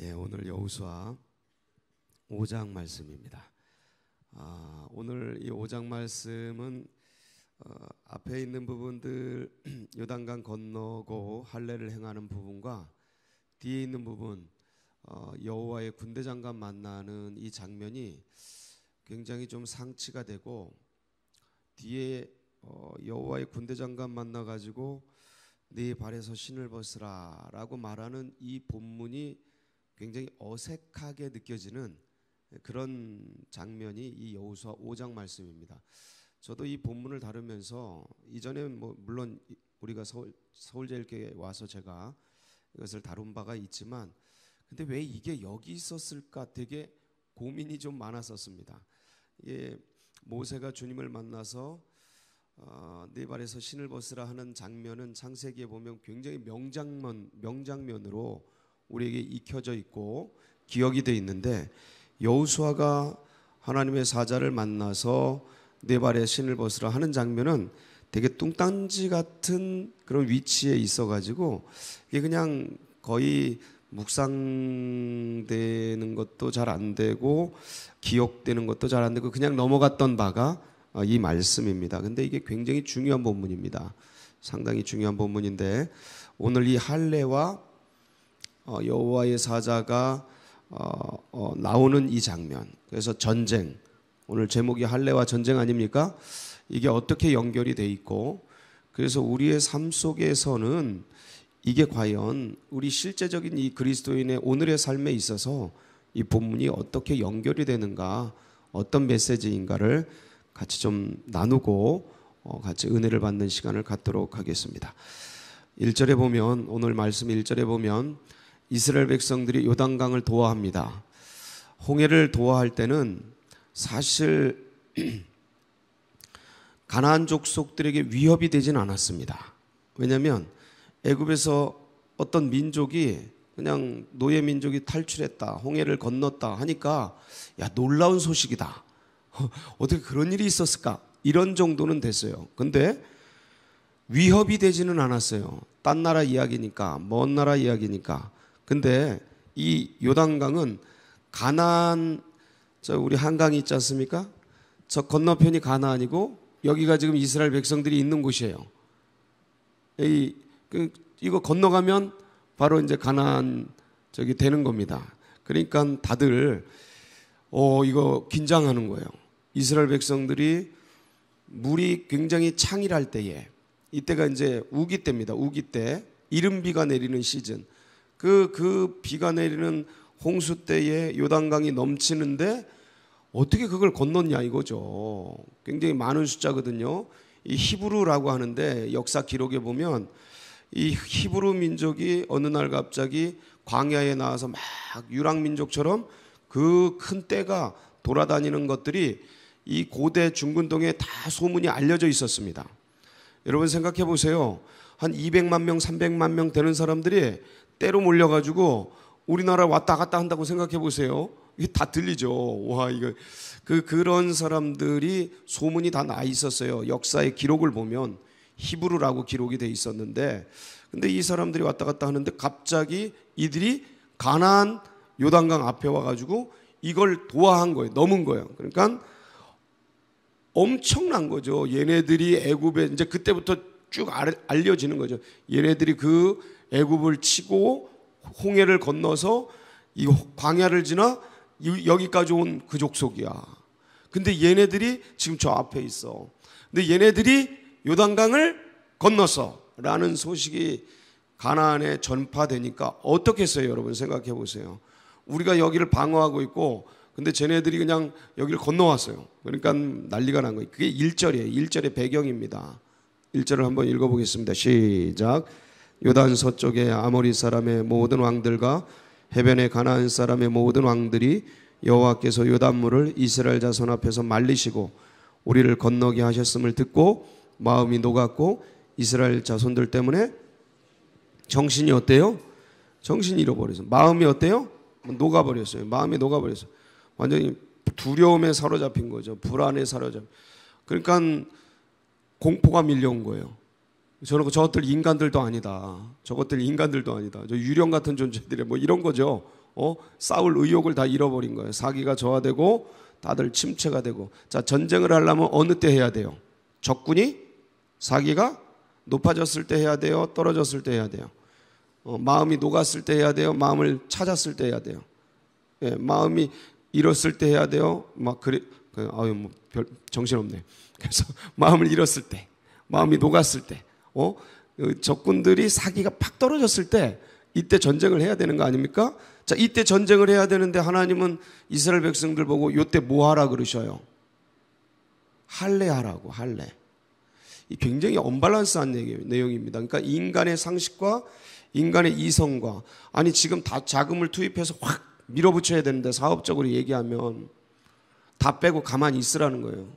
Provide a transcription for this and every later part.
오늘 여호수아 5장 말씀입니다. 오늘 이 5장 말씀은 앞에 있는 부분들 요단강 건너고 할례를 행하는 부분과 뒤에 있는 부분 여호와의 군대 장관 만나는 이 장면이 굉장히 좀 상치가 되고, 뒤에 여호와의 군대 장관 만나 가지고 네 발에서 신을 벗으라 라고 말하는 이 본문이 굉장히 어색하게 느껴지는 그런 장면이 이 여호수아 5장 말씀입니다. 저도 이 본문을 다루면서 이전에 물론 우리가 서울제일교회에 와서 제가 이것을 다룬 바가 있지만, 근데 왜 이게 여기 있었을까 되게 고민이 좀 많았었습니다. 모세가 주님을 만나서 네 발에서 신을 벗으라 하는 장면은 창세기에 보면 굉장히 명장면으로 우리에게 익혀져 있고 기억이 돼 있는데, 여호수아가 하나님의 사자를 만나서 네 발에 신을 벗으라 하는 장면은 되게 뚱딴지 같은 그런 위치에 있어가지고 이게 그냥 거의 묵상되는 것도 잘 안 되고 기억되는 것도 잘 안 되고 그냥 넘어갔던 바가 이 말씀입니다. 근데 이게 굉장히 중요한 본문입니다. 상당히 중요한 본문인데, 오늘 이 할례와 여호와의 사자가 나오는 이 장면, 그래서 전쟁, 오늘 제목이 할례와 전쟁 아닙니까? 이게 어떻게 연결이 돼 있고, 그래서 우리의 삶 속에서는 이게 과연 우리 실제적인 이 그리스도인의 오늘의 삶에 있어서 이 본문이 어떻게 연결이 되는가, 어떤 메시지인가를 같이 좀 나누고 같이 은혜를 받는 시간을 갖도록 하겠습니다. 1절에 보면, 오늘 말씀 1절에 보면 이스라엘 백성들이 요단강을 도하합니다. 홍해를 도하할 때는 사실 가나안 족속들에게 위협이 되진 않았습니다. 왜냐하면 애굽에서 어떤 민족이 그냥 노예 민족이 탈출했다, 홍해를 건넜다 하니까 야, 놀라운 소식이다, 어떻게 그런 일이 있었을까, 이런 정도는 됐어요. 근데 위협이 되지는 않았어요. 딴 나라 이야기니까, 먼 나라 이야기니까. 근데 이 요단강은 가나안, 우리 한강이 있지 않습니까? 저 건너편이 가나안이고 여기가 지금 이스라엘 백성들이 있는 곳이에요. 이거 건너가면 바로 이제 가나안 되는 겁니다. 그러니까 다들 이거 긴장하는 거예요. 이스라엘 백성들이 물이 굉장히 창일할 때에, 이때가 이제 우기 때입니다. 우기 때 이른 비가 내리는 시즌. 그 비가 내리는 홍수 때에 요단강이 넘치는데 어떻게 그걸 건넜냐 이거죠. 굉장히 많은 숫자거든요. 이 히브루라고 하는데 역사 기록에 보면 이 히브루 민족이 어느 날 갑자기 광야에 나와서 막 유랑민족처럼 그 큰 떼가 돌아다니는 것들이 이 고대 중근동에 다 소문이 알려져 있었습니다. 여러분 생각해 보세요. 한 200만 명, 300만 명 되는 사람들이 때로 몰려가지고 우리나라 왔다 갔다 한다고 생각해 보세요. 이게 다 들리죠. 와, 이거 그런 사람들이 소문이 다 나 있었어요. 역사의 기록을 보면 히브루라고 기록이 돼 있었는데, 근데 이 사람들이 왔다 갔다 하는데 갑자기 이들이 가나안 요단강 앞에 와가지고 이걸 도하한 거예요. 넘은 거예요. 그러니까 엄청난 거죠. 얘네들이 애굽에 이제 그때부터 쭉 알려지는 거죠. 얘네들이 그 애굽을 치고 홍해를 건너서 이 광야를 지나 여기까지 온 그 족속이야. 근데 얘네들이 지금 저 앞에 있어. 근데 얘네들이 요단강을 건넜어 라는 소식이 가나안에 전파되니까 어떻겠어요? 여러분 생각해 보세요. 우리가 여기를 방어하고 있고 근데 쟤네들이 그냥 여기를 건너왔어요. 그러니까 난리가 난 거예요. 그게 1절이에요. 1절의 배경입니다. 1절을 한번 읽어보겠습니다. 시작. 요단 서쪽의 아모리 사람의 모든 왕들과 해변의 가나안 사람의 모든 왕들이 여호와께서 요단물을 이스라엘 자손 앞에서 말리시고 우리를 건너게 하셨음을 듣고 마음이 녹았고 이스라엘 자손들 때문에 정신이 어때요? 정신이 잃어버렸어요. 마음이 어때요? 녹아버렸어요. 마음이 녹아버렸어요. 완전히 두려움에 사로잡힌 거죠. 불안에 사로잡힌. 그러니까 공포가 밀려온 거예요. 저것들 인간들도 아니다. 저것들 인간들도 아니다. 저 유령 같은 존재들이 뭐 이런 거죠. 싸울 의욕을 다 잃어버린 거예요. 사기가 저하되고 다들 침체가 되고. 자, 전쟁을 하려면 어느 때 해야 돼요? 적군이 사기가 높아졌을 때 해야 돼요? 떨어졌을 때 해야 돼요? 마음이 녹았을 때 해야 돼요? 마음을 찾았을 때 해야 돼요? 예, 마음이 잃었을 때 해야 돼요? 별 정신없네. 그래서 마음을 잃었을 때, 마음이 녹았을 때, 적군들이 사기가 팍 떨어졌을 때, 이때 전쟁을 해야 되는 거 아닙니까? 자, 이때 전쟁을 해야 되는데 하나님은 이스라엘 백성들 보고 이때 뭐 하라 그러셔요? 할례하라고. 할례. 이 굉장히 언밸런스한 내용입니다. 그러니까 인간의 상식과 인간의 이성과, 아니 지금 다 자금을 투입해서 확 밀어붙여야 되는데 사업적으로 얘기하면 다 빼고 가만히 있으라는 거예요.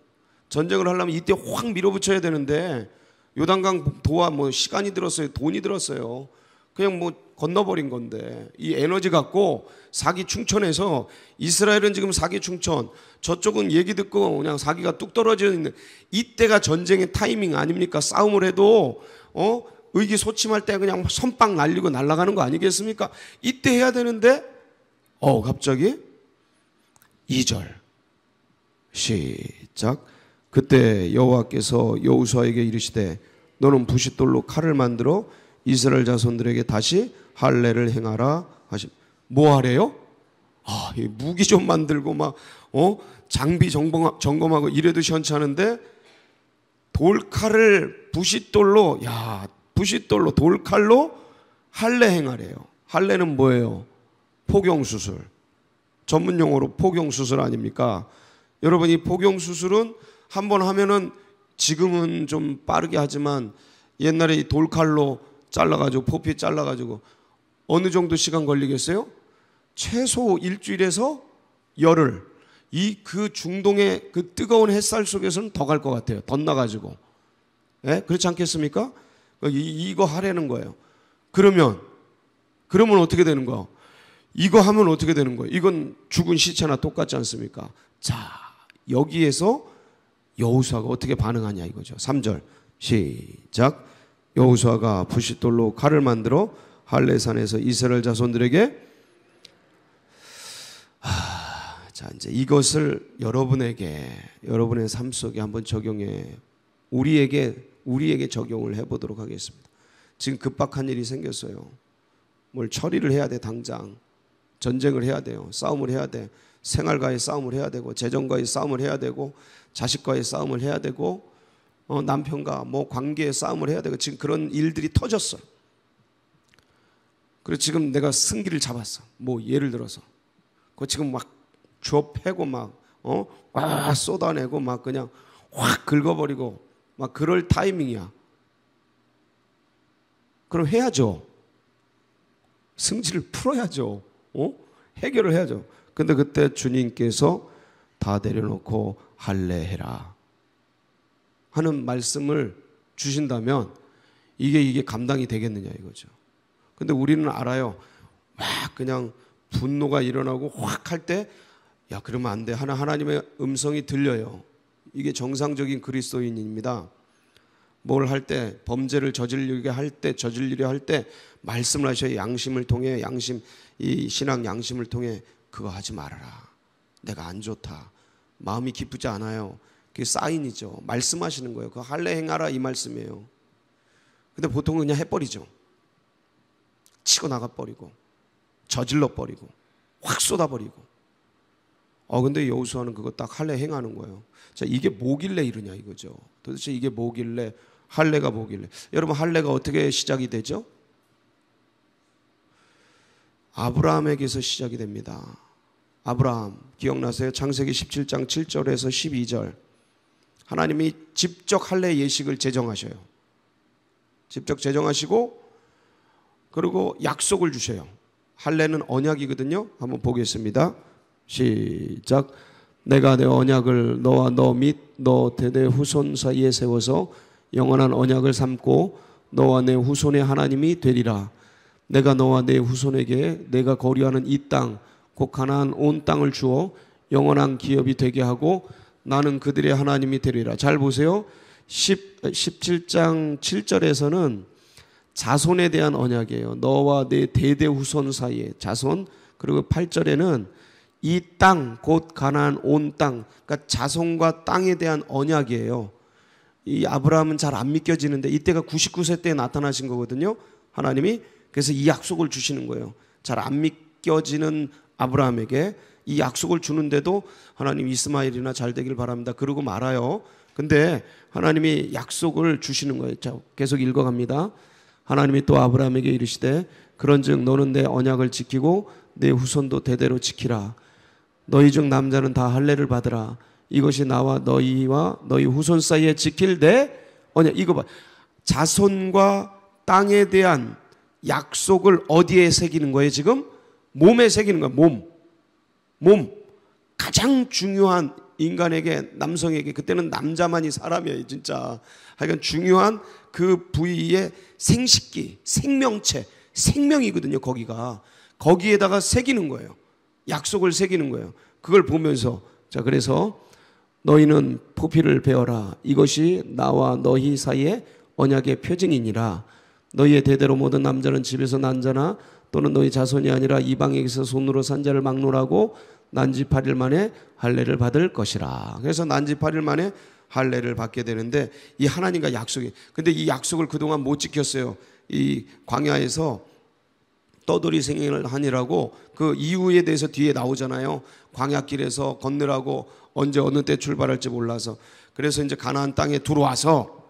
전쟁을 하려면 이때 확 밀어붙여야 되는데 요단강 도와 시간이 들었어요, 돈이 들었어요. 그냥 건너버린 건데 이 에너지 갖고 사기 충천해서, 이스라엘은 지금 사기 충천, 저쪽은 얘기 듣고 그냥 사기가 뚝 떨어져 있는 이때가 전쟁의 타이밍 아닙니까? 싸움을 해도 의기소침할 때 그냥 선빵 날리고 날아가는 거 아니겠습니까? 이때 해야 되는데 갑자기 2절 시작. 그때 여호와께서 여호수아에게 이르시되 너는 부싯돌로 칼을 만들어 이스라엘 자손들에게 다시 할례를 행하라 하심. 뭐 하래요? 무기 좀 만들고 장비 점검하고 이래도 시원찮은데 돌칼을 부싯돌로, 부싯돌로 돌칼로 할례 행하래요. 할례는 뭐예요? 포경수술. 전문 용어로 포경수술 아닙니까? 여러분, 이 포경수술은 한번 하면은, 지금은 좀 빠르게 하지만 옛날에 이 돌칼로 잘라가지고, 포피 잘라가지고 어느 정도 시간 걸리겠어요? 최소 일주일에서 열흘. 그 중동의 그 뜨거운 햇살 속에서는 더 갈 것 같아요. 덧나가지고. 예? 그렇지 않겠습니까? 이거 하라는 거예요. 그러면 어떻게 되는 거야? 이거 하면 어떻게 되는 거예요? 이건 죽은 시체나 똑같지 않습니까? 자, 여기에서 여호수아가 어떻게 반응하냐 이거죠. 3절 시작. 여호수아가 부싯돌로 칼을 만들어 할례산에서 이스라엘 자손들에게, 자, 이제 이것을 여러분의 삶 속에 한번 적용해, 우리에게 적용을 해보도록 하겠습니다. 지금 급박한 일이 생겼어요. 뭘 처리를 해야 돼. 당장 전쟁을 해야 돼요. 싸움을 해야 돼. 생활과의 싸움을 해야 되고, 재정과의 싸움을 해야 되고, 자식과의 싸움을 해야 되고, 남편과 관계의 싸움을 해야 되고, 지금 그런 일들이 터졌어. 그래서 지금 내가 승기를 잡았어. 예를 들어서 지금 막 주워 패고 막 쏟아내고 막 그냥 확 긁어버리고 막 그럴 타이밍이야. 그럼 해야죠. 승질을 풀어야죠. 해결을 해야죠. 근데 그때 주님께서 다 내려놓고 할례해라 하는 말씀을 주신다면 이게 감당이 되겠느냐 이거죠. 근데 우리는 알아요. 막 그냥 분노가 일어나고 확 할 때, 그러면 안 돼. 하나님의 음성이 들려요. 이게 정상적인 그리스도인입니다. 뭘 할 때, 범죄를 저지르려 할 때 말씀을 하셔야, 양심을 통해, 이 신앙 양심을 통해 그거 하지 말아라. 내가 안 좋다. 마음이 기쁘지 않아요. 그게 사인이죠. 말씀하시는 거예요. 그거 할례 행하라 이 말씀이에요. 근데 보통은 그냥 해버리죠. 치고 나가버리고 저질러버리고 확 쏟아버리고. 근데 여호수아는 그거 딱 할례 행하는 거예요. 자, 이게 뭐길래 이러냐 이거죠. 도대체 이게 뭐길래, 할례가 뭐길래. 여러분, 할례가 어떻게 시작이 되죠? 아브라함에게서 시작이 됩니다. 아브라함 기억나세요? 창세기 17장 7절에서 12절. 하나님이 직접 할례 예식을 제정하셔요. 직접 제정하시고, 그리고 약속을 주셔요. 할례는 언약이거든요. 한번 보겠습니다. 시작. 내가 내 언약을 너와 너 및 너 대대 후손 사이에 세워서 영원한 언약을 삼고 너와 내 후손의 하나님이 되리라. 내가 너와 내 후손에게 내가 거류하는 이 땅 곧 가나안 온 땅을 주어 영원한 기업이 되게 하고 나는 그들의 하나님이 되리라. 잘 보세요. 17장 7절에서는 자손에 대한 언약이에요. 너와 내 대대 후손 사이에 자손, 그리고 8절에는 이 땅 곧 가나안 온 땅, 그러니까 자손과 땅에 대한 언약이에요. 이 아브라함은 잘 안 믿겨지는데 이때가 99세 때 나타나신 거거든요. 하나님이. 그래서 이 약속을 주시는 거예요. 잘 안 믿겨지는 아브라함에게 이 약속을 주는데도 하나님 이스마엘이나 잘 되길 바랍니다 그러고 말아요. 근데 하나님이 약속을 주시는 거예요. 자, 계속 읽어갑니다. 하나님이 또 아브라함에게 이르시되 그런즉 너는 내 언약을 지키고 내 후손도 대대로 지키라. 너희 중 남자는 다 할례를 받으라. 이것이 나와 너희와 너희 후손 사이에 지킬 내 언약. 이거 봐. 자손과 땅에 대한 약속을 어디에 새기는 거예요 지금? 몸에 새기는 거예요. 몸. 가장 중요한 인간에게, 남성에게, 그때는 남자만이 사람이에요 진짜. 하여간 중요한 그 부위의 생식기, 생명체, 생명이거든요 거기에다가 새기는 거예요. 약속을 새기는 거예요. 그걸 보면서, 자, 그래서 너희는 포피를 베어라. 이것이 나와 너희 사이의 언약의 표징이니라. 너희의 대대로 모든 남자는 집에서 난 자나 또는 너희 자손이 아니라 이방에게서 손으로 산 자를 막론하고 난지 8일 만에 할례를 받을 것이라. 그래서 난지 8일 만에 할례를 받게 되는데 이 하나님과 약속이, 근데 이 약속을 그동안 못 지켰어요. 이 광야에서 떠돌이 생애를 하니라고 그 이유에 대해서 뒤에 나오잖아요. 광야길에서 걷느라고 언제 어느 때 출발할지 몰라서. 그래서 이제 가나안 땅에 들어와서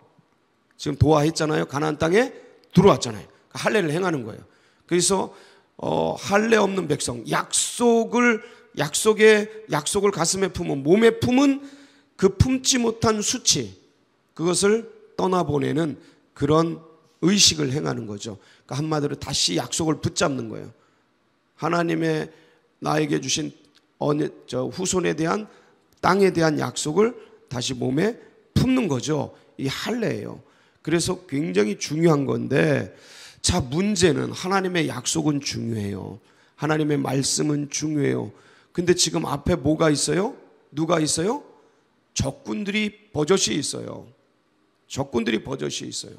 지금 도하했잖아요. 가나안 땅에 들어왔잖아요. 할례를 행하는 거예요. 그래서 할례 없는 백성, 약속을 가슴에 품은, 몸에 품은 그 품지 못한 수치, 그것을 떠나보내는 그런 의식을 행하는 거죠. 그러니까 한마디로 다시 약속을 붙잡는 거예요. 하나님의 나에게 주신 후손에 대한 땅에 대한 약속을 다시 몸에 품는 거죠. 이 할례예요. 그래서 굉장히 중요한 건데, 자, 문제는 하나님의 약속은 중요해요. 하나님의 말씀은 중요해요. 근데 지금 앞에 뭐가 있어요? 누가 있어요? 적군들이 버젓이 있어요. 적군들이 버젓이 있어요.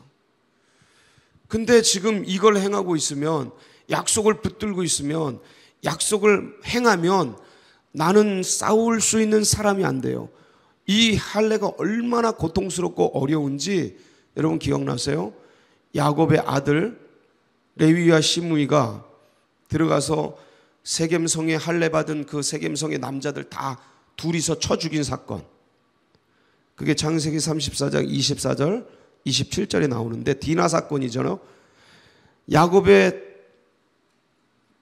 근데 지금 이걸 행하고 있으면, 약속을 붙들고 있으면, 약속을 행하면 나는 싸울 수 있는 사람이 안 돼요. 이 할례가 얼마나 고통스럽고 어려운지 여러분 기억나세요? 야곱의 아들 레위와 시므이가 들어가서 세겜성에 할례 받은 그 세겜성의 남자들 다 둘이서 쳐 죽인 사건. 그게 창세기 34장 24절 27절에 나오는데 디나 사건이잖아요. 야곱의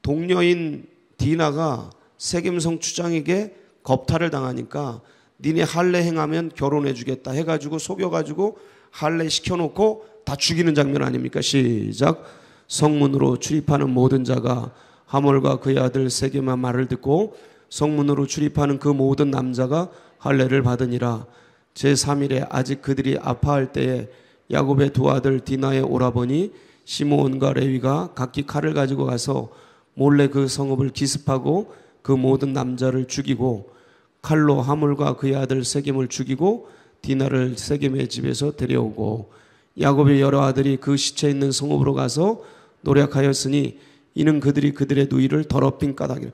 동료인 디나가 세겜성 추장에게 겁탈을 당하니까 니네 할례 행하면 결혼해 주겠다 해가지고 속여가지고 할례 시켜놓고 다 죽이는 장면 아닙니까? 시작. 성문으로 출입하는 모든 자가 하몰과 그의 아들 세겜의 말을 듣고 성문으로 출입하는 그 모든 남자가 할례를 받으니라. 제3일에 아직 그들이 아파할 때에 야곱의 두 아들 디나의 오라버니 시므온과 레위가 각기 칼을 가지고 가서 몰래 그 성읍을 기습하고 그 모든 남자를 죽이고 칼로 하몰과 그의 아들 세겜을 죽이고 디나를 세겜의 집에서 데려오고 야곱의 여러 아들이 그 시체 있는 성읍으로 가서 노력하였으니 이는 그들이 그들의 누이를 더럽힌 까닭이라.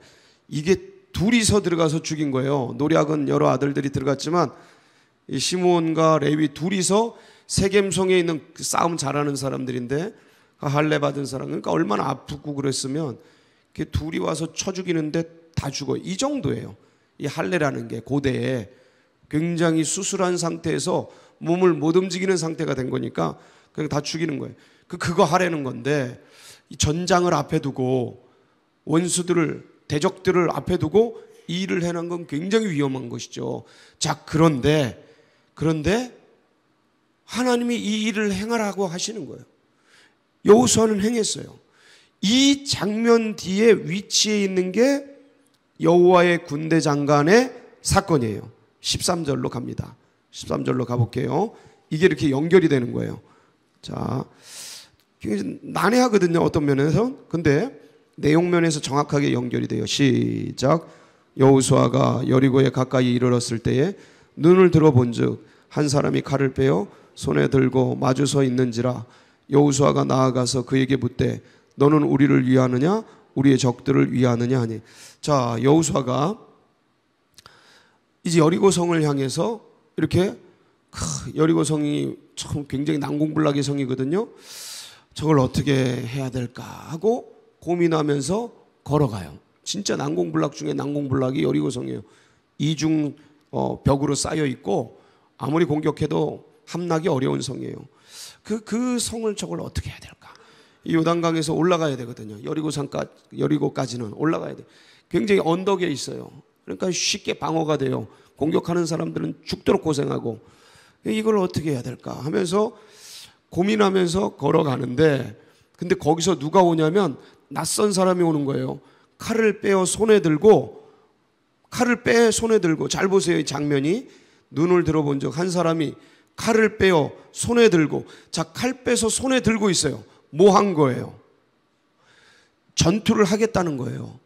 이게 둘이서 들어가서 죽인 거예요. 노략은 여러 아들들이 들어갔지만 이 시므온과 레위 둘이서 세겜성에 있는 그 싸움 잘하는 사람들인데 할례 받은 사람, 그러니까 얼마나 아프고 그랬으면 둘이 와서 쳐 죽이는데 다 죽어요. 이 정도예요. 이 할례라는 게 고대에 굉장히 수술한 상태에서 몸을 못 움직이는 상태가 된 거니까 그냥 다 죽이는 거예요. 그거 하라는 건데 이 전장을 앞에 두고 원수들을, 대적들을 앞에 두고 이 일을 해놓은 건 굉장히 위험한 것이죠. 자, 그런데 하나님이 이 일을 행하라고 하시는 거예요. 여호수아는 행했어요. 이 장면 뒤에 위치해 있는 게 여호와의 군대 장관의 사건이에요. 13절로 갑니다. 13절로 가볼게요. 이게 이렇게 연결이 되는 거예요. 자, 굉장히 난해하거든요, 어떤 면에서. 근데 내용 면에서 정확하게 연결이 돼요. 시작. 여호수아가 여리고에 가까이 이르렀을 때에 눈을 들어본즉 한 사람이 칼을 빼어 손에 들고 마주 서 있는지라. 여호수아가 나아가서 그에게 묻되 너는 우리를 위하느냐 우리의 적들을 위하느냐 하니. 자, 여호수아가 이제 여리고성을 향해서 이렇게 여리고성이 참 굉장히 난공불락의 성이거든요. 저걸 어떻게 해야 될까 하고 고민하면서 걸어가요. 진짜 난공불락 중에 난공불락이 여리고성이에요. 이중 벽으로 쌓여 있고 아무리 공격해도 함락이 어려운 성이에요. 그 성을 저걸 어떻게 해야 될까? 이 요단강에서 올라가야 되거든요. 여리고까지는 올라가야 돼. 굉장히 언덕에 있어요. 그러니까 쉽게 방어가 돼요. 공격하는 사람들은 죽도록 고생하고 이걸 어떻게 해야 될까 하면서 고민하면서 걸어가는데, 근데 거기서 누가 오냐면 낯선 사람이 오는 거예요. 칼을 빼어 손에 들고, 잘 보세요. 이 장면이. 눈을 들어본 적 한 사람이 칼을 빼어 손에 들고, 자, 칼 빼서 손에 들고 있어요. 뭐 한 거예요? 전투를 하겠다는 거예요.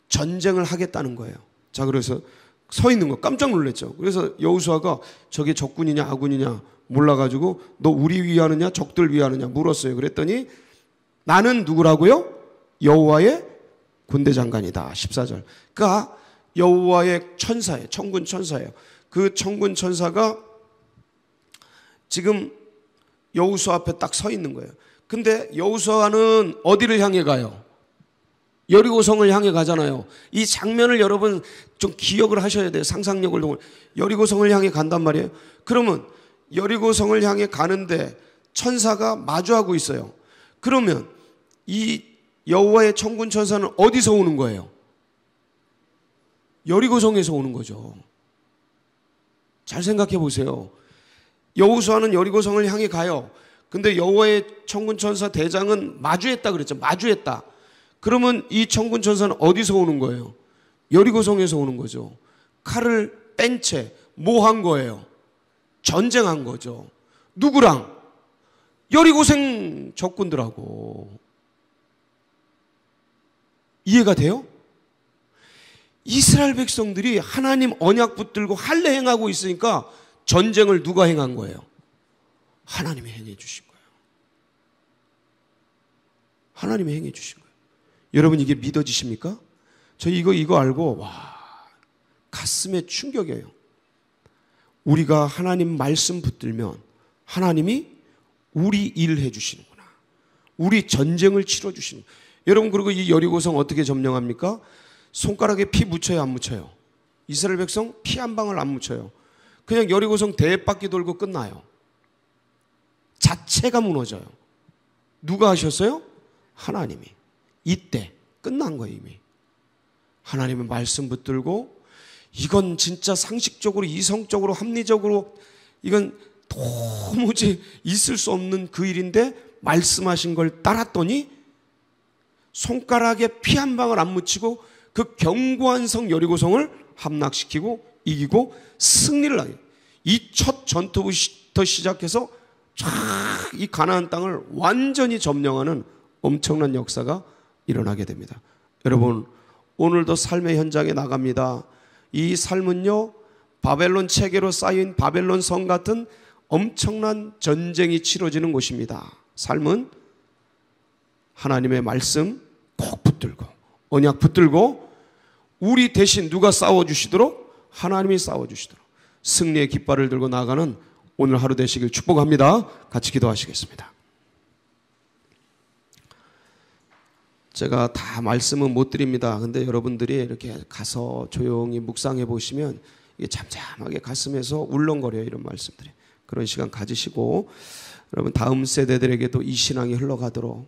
전쟁을 하겠다는 거예요. 자, 그래서 서 있는 거 깜짝 놀랐죠. 그래서 여호수아가 저게 적군이냐 아군이냐 몰라가지고 너 우리 위하느냐 적들 위하느냐 물었어요. 그랬더니 나는 누구라고요? 여호와의 군대 장관이다. 14절. 그러니까 여호와의 천사예요. 천군 천사예요. 그 천군 천사가 지금 여호수아 앞에 딱 서 있는 거예요. 근데 여호수아는 어디를 향해 가요? 여리고성을 향해 가잖아요. 이 장면을 여러분 좀 기억을 하셔야 돼요. 상상력을 동원. 여리고성을 향해 간단 말이에요. 그러면 여리고성을 향해 가는데 천사가 마주하고 있어요. 그러면 이 여호와의 천군 천사는 어디서 오는 거예요? 여리고성에서 오는 거죠. 잘 생각해 보세요. 여호수아는 여리고성을 향해 가요. 근데 여호와의 천군 천사 대장은 마주했다 그랬죠. 마주했다. 그러면 이 천군 천사는 어디서 오는 거예요? 여리고성에서 오는 거죠. 칼을 뺀 채 뭐 한 거예요? 전쟁한 거죠. 누구랑? 여리고생 적군들하고. 이해가 돼요? 이스라엘 백성들이 하나님 언약 붙들고 할례 행하고 있으니까 전쟁을 누가 행한 거예요? 하나님이 행해 주신 거예요. 하나님이 행해 주신 거예요. 여러분 이게 믿어지십니까? 저 이거 알고 와, 가슴에 충격이에요. 우리가 하나님 말씀 붙들면 하나님이 우리 일 해주시는구나. 우리 전쟁을 치러주시는. 여러분 그리고 이 여리고성 어떻게 점령합니까? 손가락에 피 묻혀요 안 묻혀요? 이스라엘 백성 피 한 방울 안 묻혀요. 그냥 여리고성 대바퀴 돌고 끝나요. 자체가 무너져요. 누가 하셨어요? 하나님이. 이때 끝난 거예요 이미. 하나님의 말씀 붙들고 이건 진짜 상식적으로 이성적으로 합리적으로 이건 도무지 있을 수 없는 그 일인데 말씀하신 걸 따랐더니 손가락에 피 한 방울 안 묻히고 그 견고한 성 여리고성을 함락시키고 이기고 승리를 하게. 이 첫 전투부터 시작해서 쫙 이 가나안 땅을 완전히 점령하는 엄청난 역사가 일어나게 됩니다. 여러분 오늘도 삶의 현장에 나갑니다. 이 삶은요 바벨론 체계로 쌓인 바벨론 성 같은 엄청난 전쟁이 치러지는 곳입니다. 삶은 하나님의 말씀 꼭 붙들고 언약 붙들고 우리 대신 누가 싸워주시도록? 하나님이 싸워주시도록 승리의 깃발을 들고 나아가는 오늘 하루 되시길 축복합니다. 같이 기도하시겠습니다. 제가 다 말씀은 못 드립니다. 근데 여러분들이 이렇게 가서 조용히 묵상해 보시면 이게 잠잠하게 가슴에서 울렁거려요. 이런 말씀들이. 그런 시간 가지시고 여러분 다음 세대들에게도 이 신앙이 흘러가도록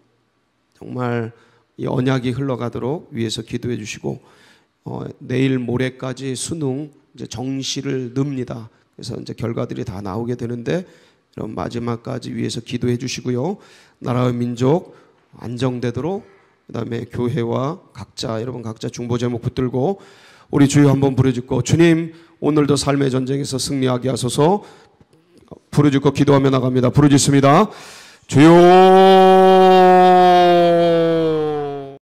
정말 이 언약이 흘러가도록 위해서 기도해 주시고 내일 모레까지 수능 이제 정시를 넣습니다. 그래서 이제 결과들이 다 나오게 되는데 여러분 마지막까지 위해서 기도해 주시고요. 나라와 민족 안정되도록 그다음에 교회와 여러분 각자 중보 제목 붙들고 우리 주여 한번 부르짖고 주님 오늘도 삶의 전쟁에서 승리하게 하소서 부르짖고 기도하며 나갑니다. 부르짖습니다. 주여